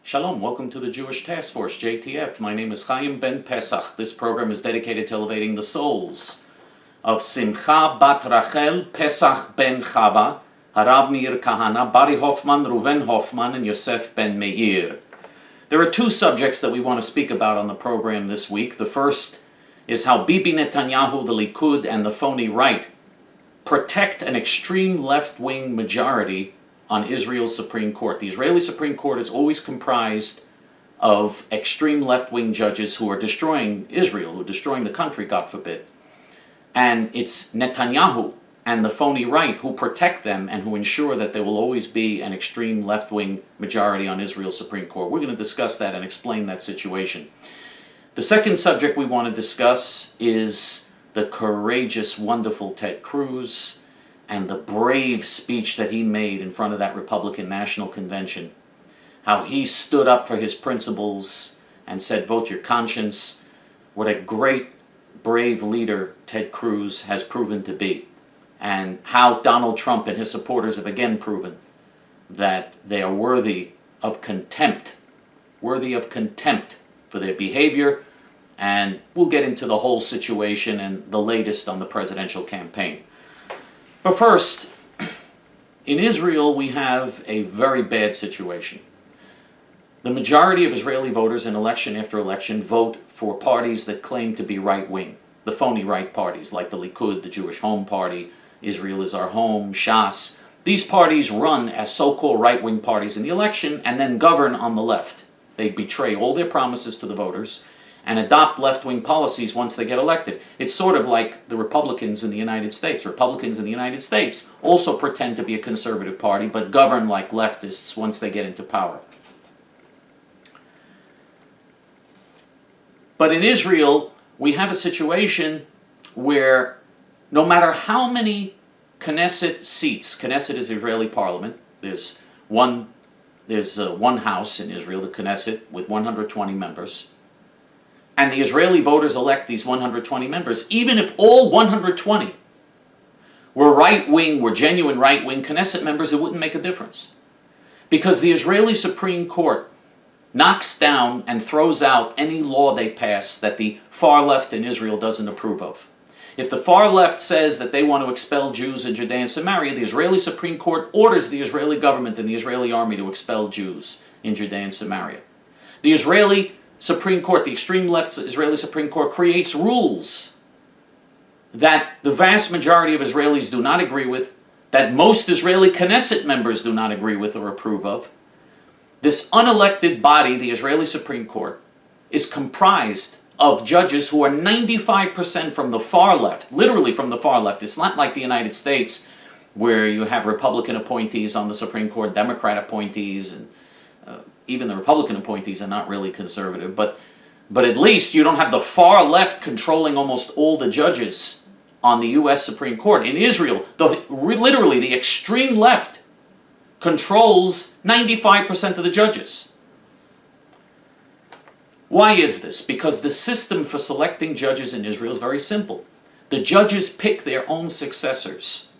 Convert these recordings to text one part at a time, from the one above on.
Shalom, welcome to the Jewish Task Force, JTF. My name is Chaim ben Pesach. This program is dedicated to elevating the souls of Simcha bat Rachel, Pesach ben Chava, Harav Meir Kehunah, Bari Hoffman, Reuven Hoffman, and Yosef ben Meir. There are two subjects that we want to speak about on the program this week. The first is how Bibi Netanyahu, the Likud, and the phony right protect an extreme left-wing majority on Israel's Supreme Court. The Israeli Supreme Court is always comprised of extreme left-wing judges who are destroying Israel, who are destroying the country, God forbid. And it's Netanyahu and the phony right who protect them and who ensure that there will always be an extreme left-wing majority on Israel's Supreme Court. We're going to discuss that and explain that situation. The second subject we want to discuss is the courageous, wonderful Ted Cruz and the brave speech that he made in front of that Republican National Convention. How he stood up for his principles and said, vote your conscience. What a great, brave leader Ted Cruz has proven to be. And how Donald Trump and his supporters have again proven that they are worthy of contempt for their behavior. And we'll get into the whole situation and the latest on the presidential campaign. But first, in Israel, we have a very bad situation. The majority of Israeli voters in election after election vote for parties that claim to be right-wing, the phony right parties like the Likud, the Jewish Home Party, Israel is Our Home, Shas. These parties run as so-called right-wing parties in the election and then govern on the left. They betray all their promises to the voters and adopt left-wing policies once they get elected. It's sort of like the Republicans in the United States. Republicans in the United States also pretend to be a conservative party, but govern like leftists once they get into power. But in Israel, we have a situation where no matter how many Knesset seats, Knesset is the Israeli parliament, there's one house in Israel, the Knesset, with 120 members, and the Israeli voters elect these 120 members. Even if all 120 were right-wing, were genuine right-wing Knesset members, it wouldn't make a difference. Because the Israeli Supreme Court knocks down and throws out any law they pass that the far left in Israel doesn't approve of. If the far left says that they want to expel Jews in Judea and Samaria, the Israeli Supreme Court orders the Israeli government and the Israeli army to expel Jews in Judea and Samaria. The Israeli Supreme Court, the extreme left Israeli Supreme Court, creates rules that the vast majority of Israelis do not agree with, that most Israeli Knesset members do not agree with or approve of. This unelected body, the Israeli Supreme Court, is comprised of judges who are 95% from the far left, literally from the far left. It's not like the United States where you have Republican appointees on the Supreme Court, Democrat appointees, and even the Republican appointees are not really conservative, but at least you don't have the far left controlling almost all the judges on the U.S. Supreme Court. In Israel, literally the extreme left controls 95% of the judges. Why is this? Because the system for selecting judges in Israel is very simple. The judges pick their own successors.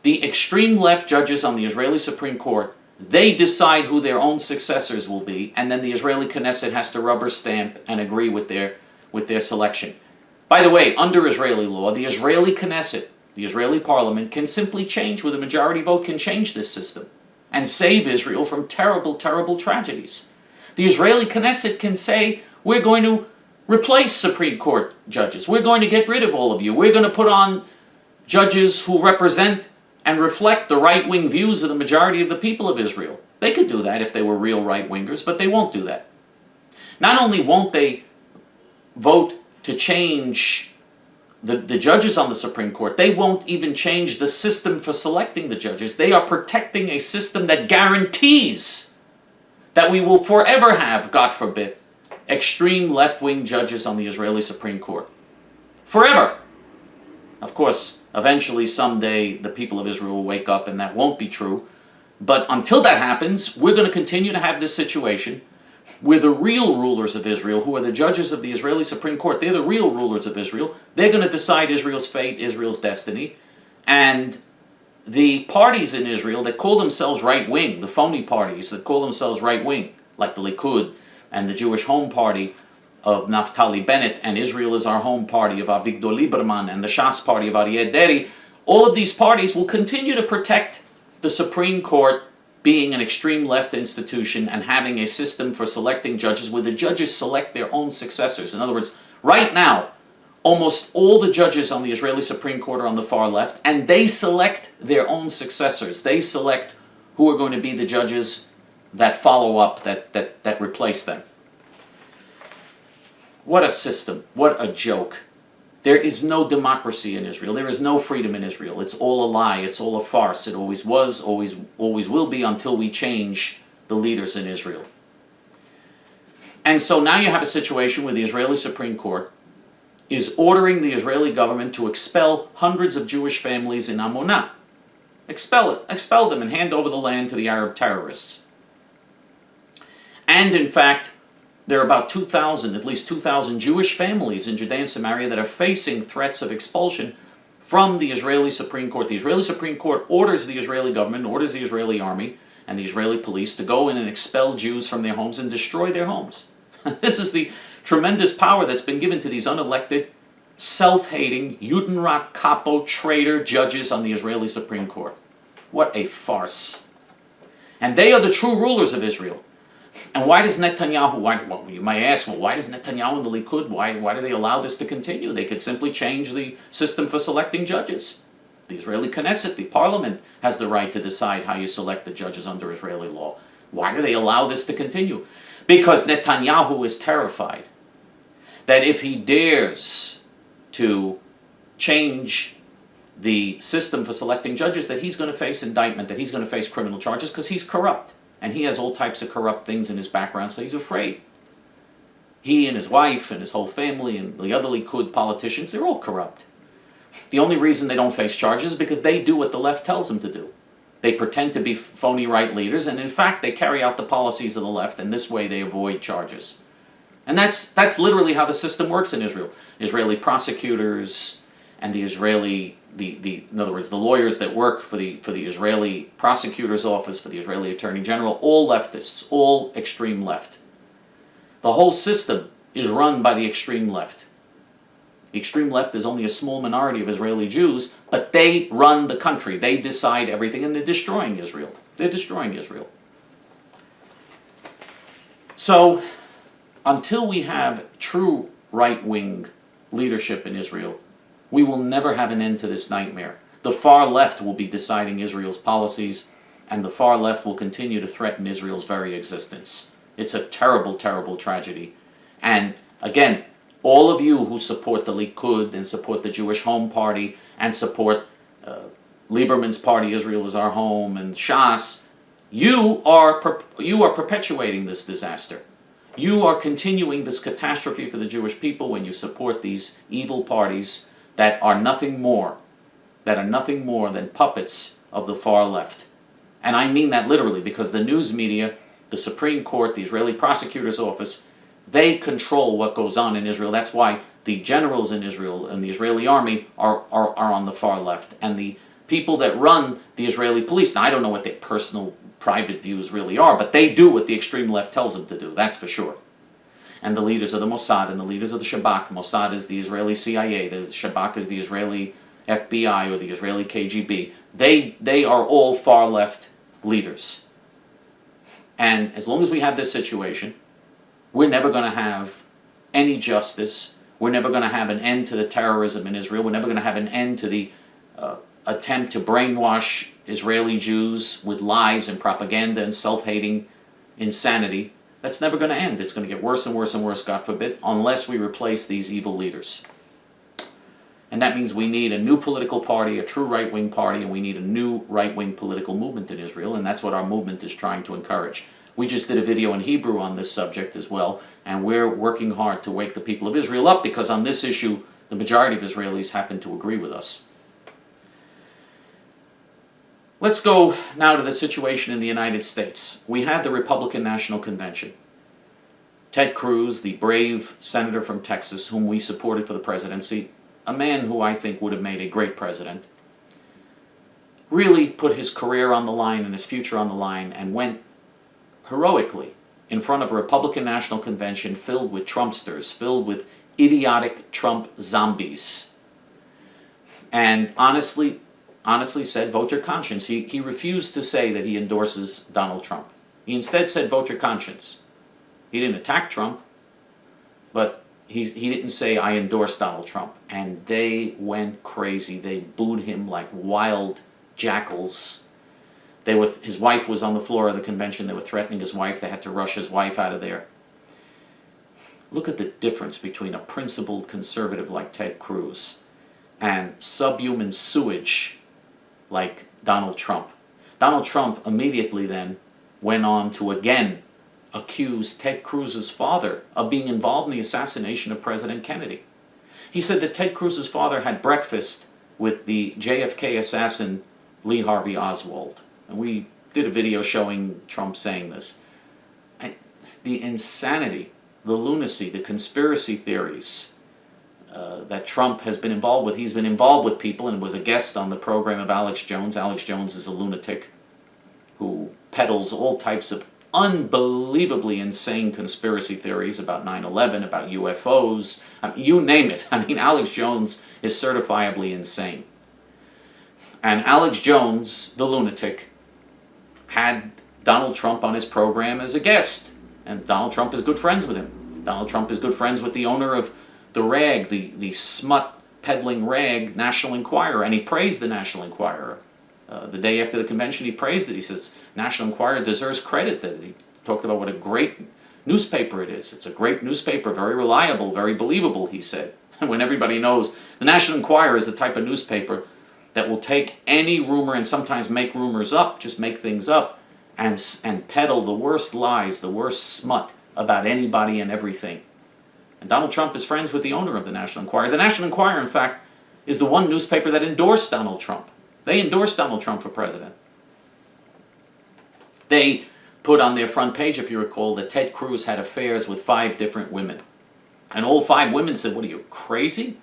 The extreme left judges on the Israeli Supreme Court, they decide who their own successors will be, and then the Israeli Knesset has to rubber stamp and agree with their selection. By the way, under Israeli law, the Israeli Knesset, the Israeli parliament, can simply change, with a majority vote, can change this system and save Israel from terrible, terrible tragedies. The Israeli Knesset can say, we're going to replace Supreme Court judges. We're going to get rid of all of you. We're going to put on judges who represent and reflect the right-wing views of the majority of the people of Israel. They could do that if they were real right-wingers, but they won't do that. Not only won't they vote to change the judges on the Supreme Court, they won't even change the system for selecting the judges. They are protecting a system that guarantees that we will forever have, God forbid, extreme left-wing judges on the Israeli Supreme Court. Forever. Of course, eventually, someday, the people of Israel will wake up and that won't be true. But until that happens, we're going to continue to have this situation where the real rulers of Israel, who are the judges of the Israeli Supreme Court, they're the real rulers of Israel. They're going to decide Israel's fate, Israel's destiny. And the parties in Israel that call themselves right-wing, the phony parties that call themselves right-wing, like the Likud and the Jewish Home Party of Naftalí Bennett, and Israel is our home party of Avigdor Lieberman, and the Shas party of Aryeh Deri, all of these parties will continue to protect the Supreme Court being an extreme left institution and having a system for selecting judges where the judges select their own successors. In other words, right now, almost all the judges on the Israeli Supreme Court are on the far left, and they select their own successors. They select who are going to be the judges that follow up, that replace them. What a system. What a joke. There is no democracy in Israel. There is no freedom in Israel. It's all a lie. It's all a farce. It always was, always will be until we change the leaders in Israel. And so now you have a situation where the Israeli Supreme Court is ordering the Israeli government to expel hundreds of Jewish families in Amuna. Expel them and hand over the land to the Arab terrorists. And in fact, there are about 2,000, at least 2,000 Jewish families in Judea and Samaria that are facing threats of expulsion from the Israeli Supreme Court. The Israeli Supreme Court orders the Israeli government, orders the Israeli army and the Israeli police to go in and expel Jews from their homes and destroy their homes. This is the tremendous power that's been given to these unelected, self-hating, Judenrat capo traitor judges on the Israeli Supreme Court. What a farce. And they are the true rulers of Israel. And why does Netanyahu, you might ask, well, why does Netanyahu and the Likud, why do they allow this to continue? They could simply change the system for selecting judges. The Israeli Knesset, the parliament, has the right to decide how you select the judges under Israeli law. Why do they allow this to continue? Because Netanyahu is terrified that if he dares to change the system for selecting judges, that he's going to face indictment, that he's going to face criminal charges because he's corrupt. And he has all types of corrupt things in his background, so he's afraid. He and his wife and his whole family and the other Likud politicians, they're all corrupt. The only reason they don't face charges is because they do what the left tells them to do. They pretend to be phony right leaders, and in fact they carry out the policies of the left, and this way they avoid charges. And that's literally how the system works in Israel. Israeli prosecutors and the Israeli, in other words, the lawyers that work for the Israeli prosecutor's office, for the Israeli attorney general, all leftists, all extreme left. The whole system is run by the extreme left. The extreme left is only a small minority of Israeli Jews, but they run the country. They decide everything, and they're destroying Israel. They're destroying Israel. So, until we have true right-wing leadership in Israel, we will never have an end to this nightmare. The far left will be deciding Israel's policies, and the far left will continue to threaten Israel's very existence. It's a terrible, terrible tragedy. And again, all of you who support the Likud and support the Jewish Home Party and support Lieberman's party, Israel is our home, and Shas, you are perpetuating this disaster. You are continuing this catastrophe for the Jewish people when you support these evil parties that are nothing more than puppets of the far left. And I mean that literally, because the news media, the Supreme Court, the Israeli prosecutor's office, they control what goes on in Israel. That's why the generals in Israel and the Israeli army are on the far left. And the people that run the Israeli police, now I don't know what their personal, private views really are, but they do what the extreme left tells them to do, that's for sure. And the leaders of the Mossad and the leaders of the Shabak. Mossad is the Israeli CIA, the Shabak is the Israeli FBI or the Israeli KGB. They are all far left leaders. And as long as we have this situation, we're never going to have any justice. We're never going to have an end to the terrorism in Israel. We're never going to have an end to the attempt to brainwash Israeli Jews with lies and propaganda and self-hating insanity. That's never going to end. It's going to get worse and worse and worse, God forbid, unless we replace these evil leaders. And that means we need a new political party, a true right-wing party, and we need a new right-wing political movement in Israel, and that's what our movement is trying to encourage. We just did a video in Hebrew on this subject as well, and we're working hard to wake the people of Israel up, because on this issue, the majority of Israelis happen to agree with us. Let's go now to the situation in the United States. We had the Republican National Convention. Ted Cruz, the brave senator from Texas, whom we supported for the presidency, a man who I think would have made a great president, really put his career on the line and his future on the line and went heroically in front of a Republican National Convention filled with Trumpsters, filled with idiotic Trump zombies. And honestly said, vote your conscience. He refused to say that he endorses Donald Trump. He instead said, vote your conscience. He didn't attack Trump, but he didn't say, I endorse Donald Trump. And they went crazy. They booed him like wild jackals. His wife was on the floor of the convention. They were threatening his wife. They had to rush his wife out of there. Look at the difference between a principled conservative like Ted Cruz and subhuman sewage like Donald Trump. Donald Trump immediately then went on to again accuse Ted Cruz's father of being involved in the assassination of President Kennedy. He said that Ted Cruz's father had breakfast with the JFK assassin Lee Harvey Oswald. And we did a video showing Trump saying this. The insanity, the lunacy, the conspiracy theories that Trump has been involved with. He's been involved with people and was a guest on the program of Alex Jones. Alex Jones is a lunatic who peddles all types of unbelievably insane conspiracy theories about 9/11, about UFOs, you name it. Alex Jones is certifiably insane. And Alex Jones, the lunatic, had Donald Trump on his program as a guest. And Donald Trump is good friends with him. Donald Trump is good friends with the owner of the rag, the smut peddling rag, National Enquirer. And he praised the National Enquirer. The day after the convention, he praised it. He says, National Enquirer deserves credit. That he talked about what a great newspaper it is. It's a great newspaper, very reliable, very believable, he said. When everybody knows, the National Enquirer is the type of newspaper that will take any rumor and sometimes make rumors up, just make things up, and peddle the worst lies, the worst smut about anybody and everything. And Donald Trump is friends with the owner of the National Enquirer. The National Enquirer, in fact, is the one newspaper that endorsed Donald Trump. They endorsed Donald Trump for president. They put on their front page, if you recall, that Ted Cruz had affairs with 5 different women. And all 5 women said, what are you, crazy?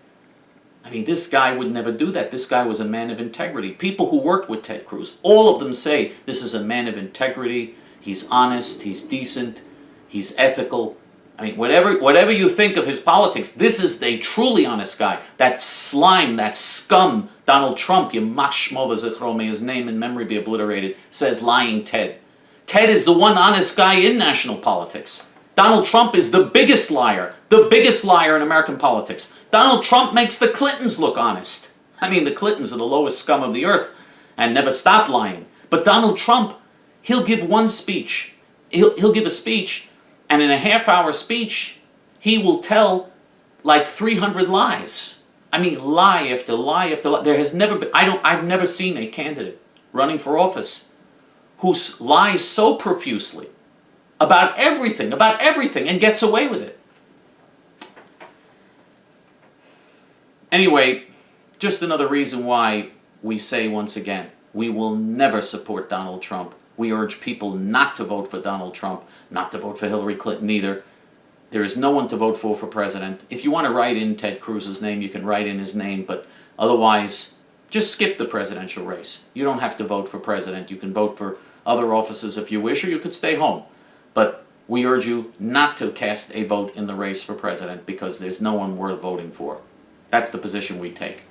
This guy would never do that. This guy was a man of integrity. People who worked with Ted Cruz, all of them say this is a man of integrity. He's honest, he's decent, he's ethical. Whatever you think of his politics, this is a truly honest guy. That slime, that scum, Donald Trump, Yamach Shmo v'Zichro, may his name and memory be obliterated, says lying Ted. Ted is the one honest guy in national politics. Donald Trump is the biggest liar in American politics. Donald Trump makes the Clintons look honest. The Clintons are the lowest scum of the earth and never stop lying. But Donald Trump, he'll give one speech. He'll give a speech, and in a half-hour speech, he will tell like 300 lies. Lie after lie after lie. There has never been, I've never seen a candidate running for office who lies so profusely about everything, and gets away with it. Anyway, just another reason why we say once again, we will never support Donald Trump. We urge people not to vote for Donald Trump, not to vote for Hillary Clinton either. There is no one to vote for president. If you want to write in Ted Cruz's name, you can write in his name, but otherwise, just skip the presidential race. You don't have to vote for president. You can vote for other offices if you wish, or you could stay home. But we urge you not to cast a vote in the race for president because there's no one worth voting for. That's the position we take.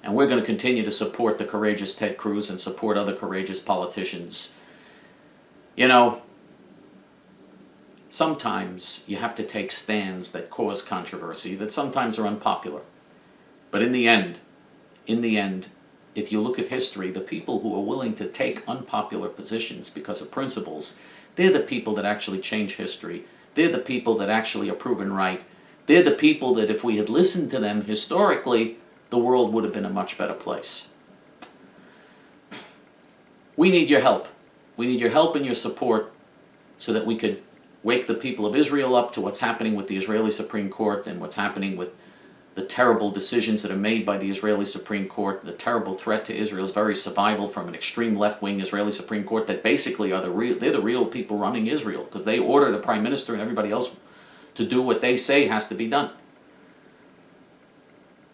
And we're going to continue to support the courageous Ted Cruz and support other courageous politicians. Sometimes you have to take stands that cause controversy, that sometimes are unpopular. But in the end, if you look at history, the people who are willing to take unpopular positions because of principles, they're the people that actually change history. They're the people that actually are proven right. They're the people that if we had listened to them historically, the world would have been a much better place. We need your help. We need your help and your support so that we could wake the people of Israel up to what's happening with the Israeli Supreme Court and what's happening with the terrible decisions that are made by the Israeli Supreme Court, the terrible threat to Israel's very survival from an extreme left-wing Israeli Supreme Court that basically are they're the real people running Israel because they order the Prime Minister and everybody else to do what they say has to be done.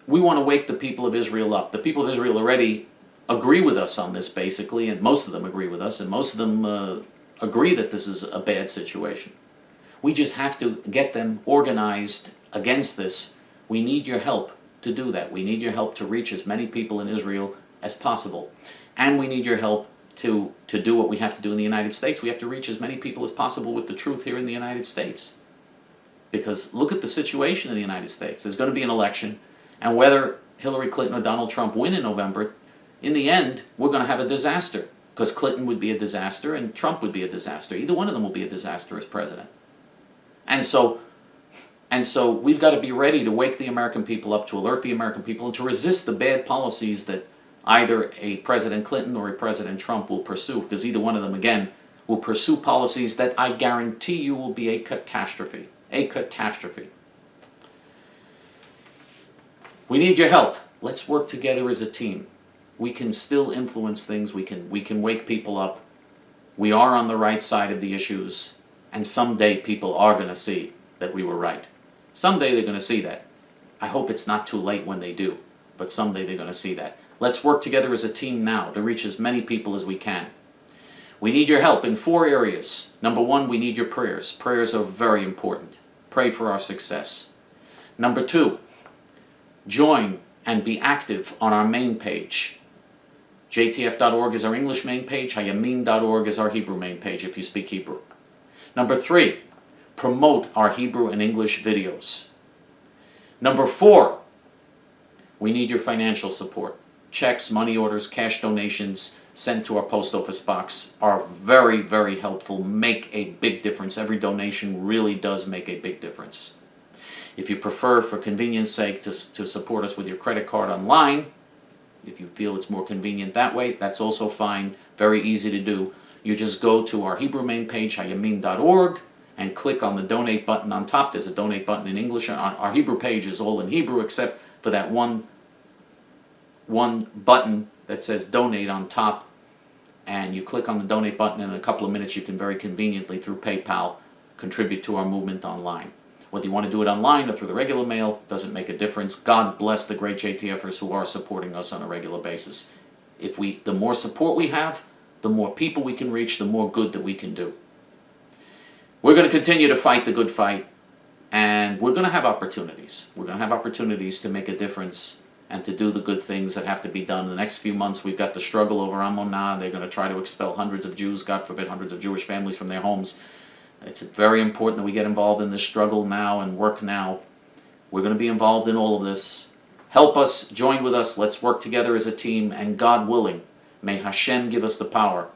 We want to wake the people of Israel up. The people of Israel already agree with us on this basically, and most of them agree with us, and most of them agree that this is a bad situation. We just have to get them organized against this. We need your help to do that. We need your help to reach as many people in Israel as possible. And we need your help to do what we have to do in the United States. We have to reach as many people as possible with the truth here in the United States. Because look at the situation in the United States. There's going to be an election, and whether Hillary Clinton or Donald Trump win in November, in the end, we're going to have a disaster. Because Clinton would be a disaster and Trump would be a disaster. Either one of them will be a disaster as president. And so we've got to be ready to wake the American people up, to alert the American people, and to resist the bad policies that either a President Clinton or a President Trump will pursue, because either one of them, again, will pursue policies that I guarantee you will be a catastrophe. A catastrophe. We need your help. Let's work together as a team. We can still influence things. We can wake people up. We are on the right side of the issues, and someday people are going to see that we were right. Someday they're going to see that. I hope it's not too late when they do, but someday they're going to see that. Let's work together as a team now to reach as many people as we can. We need your help in 4 areas. Number 1, we need your prayers. Prayers are very important. Pray for our success. Number 2, join and be active on our main page. JTF.org is our English main page. Hayamin.org is our Hebrew main page if you speak Hebrew. Number 3, promote our Hebrew and English videos. Number 4, we need your financial support. Checks, money orders, cash donations sent to our post office box are very, very helpful, make a big difference. Every donation really does make a big difference. If you prefer, for convenience sake, to support us with your credit card online, if you feel it's more convenient that way, that's also fine. Very easy to do. You just go to our Hebrew main page, hayamin.org, and click on the donate button on top. There's a donate button in English. Our Hebrew page is all in Hebrew except for that one button that says donate on top, and you click on the donate button, and in a couple of minutes you can very conveniently, through PayPal, contribute to our movement online. Whether you want to do it online or through the regular mail, doesn't make a difference. God bless the great JTFers who are supporting us on a regular basis. The more support we have, the more people we can reach, the more good that we can do. We're going to continue to fight the good fight, and we're going to have opportunities. We're going to have opportunities to make a difference and to do the good things that have to be done. In the next few months, we've got the struggle over Amuna. They're going to try to expel hundreds of Jews, God forbid, hundreds of Jewish families from their homes. It's very important that we get involved in this struggle now and work now. We're going to be involved in all of this. Help us, join with us, let's work together as a team, and God willing, may Hashem give us the power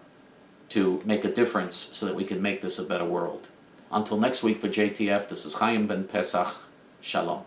to make a difference so that we can make this a better world. Until next week for JTF, this is Chaim ben Pesach. Shalom.